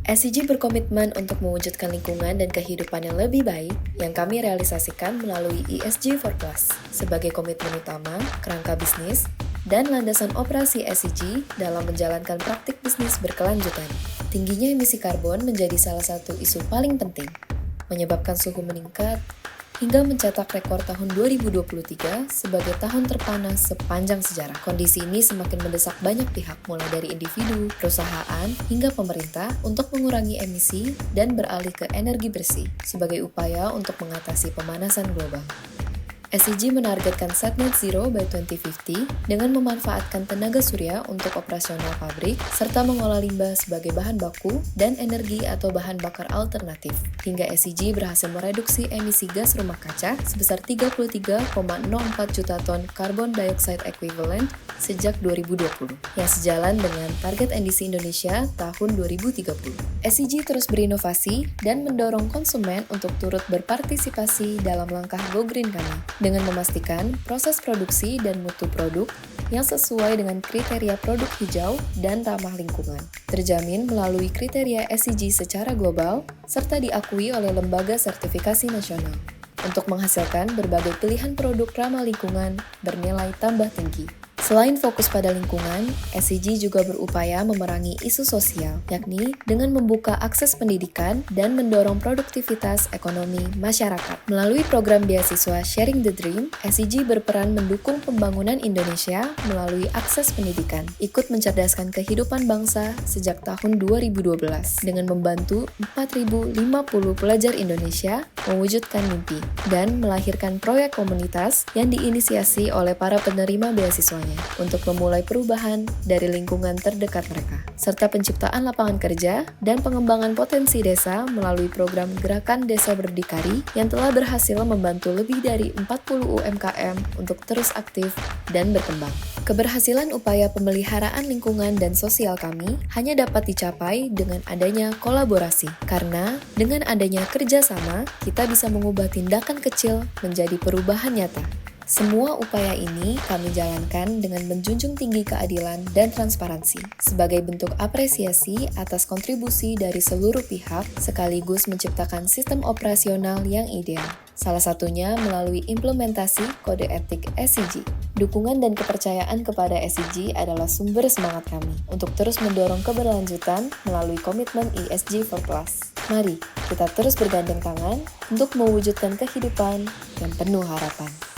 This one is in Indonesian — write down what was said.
SCG berkomitmen untuk mewujudkan lingkungan dan kehidupan yang lebih baik yang kami realisasikan melalui ESG for Plus sebagai komitmen utama, kerangka bisnis, dan landasan operasi SCG dalam menjalankan praktik bisnis berkelanjutan. Tingginya emisi karbon menjadi salah satu isu paling penting, menyebabkan suhu meningkat, hingga mencetak rekor tahun 2023 sebagai tahun terpanas sepanjang sejarah. Kondisi ini semakin mendesak banyak pihak, mulai dari individu, perusahaan, hingga pemerintah untuk mengurangi emisi dan beralih ke energi bersih sebagai upaya untuk mengatasi pemanasan global. SCG menargetkan set net zero by 2050 dengan memanfaatkan tenaga surya untuk operasional pabrik serta mengolah limbah sebagai bahan baku dan energi atau bahan bakar alternatif. Hingga SCG berhasil mereduksi emisi gas rumah kaca sebesar 33,04 juta ton carbon dioxide equivalent sejak 2020, yang sejalan dengan target NDC Indonesia tahun 2030. SCG terus berinovasi dan mendorong konsumen untuk turut berpartisipasi dalam langkah Go Green kami, dengan memastikan proses produksi dan mutu produk yang sesuai dengan kriteria produk hijau dan ramah lingkungan, terjamin melalui kriteria SCG secara global, serta diakui oleh lembaga sertifikasi nasional, untuk menghasilkan berbagai pilihan produk ramah lingkungan bernilai tambah tinggi. Selain fokus pada lingkungan, SCG juga berupaya memerangi isu sosial, yakni dengan membuka akses pendidikan dan mendorong produktivitas ekonomi masyarakat. Melalui program beasiswa Sharing the Dream, SCG berperan mendukung pembangunan Indonesia melalui akses pendidikan, ikut mencerdaskan kehidupan bangsa sejak tahun 2012 dengan membantu 4.050 pelajar Indonesia mewujudkan mimpi dan melahirkan proyek komunitas yang diinisiasi oleh para penerima beasiswanya untuk memulai perubahan dari lingkungan terdekat mereka, serta penciptaan lapangan kerja dan pengembangan potensi desa melalui program Gerakan Desa Berdikari yang telah berhasil membantu lebih dari 40 UMKM untuk terus aktif dan berkembang. Keberhasilan upaya pemeliharaan lingkungan dan sosial kami hanya dapat dicapai dengan adanya kolaborasi, karena dengan adanya kerjasama, kita bisa mengubah tindakan kecil menjadi perubahan nyata. Semua upaya ini kami jalankan dengan menjunjung tinggi keadilan dan transparansi sebagai bentuk apresiasi atas kontribusi dari seluruh pihak sekaligus menciptakan sistem operasional yang ideal. Salah satunya melalui implementasi kode etik SCG. Dukungan dan kepercayaan kepada SCG adalah sumber semangat kami untuk terus mendorong keberlanjutan melalui komitmen ESG for Plus. Mari kita terus bergandeng tangan untuk mewujudkan kehidupan yang penuh harapan.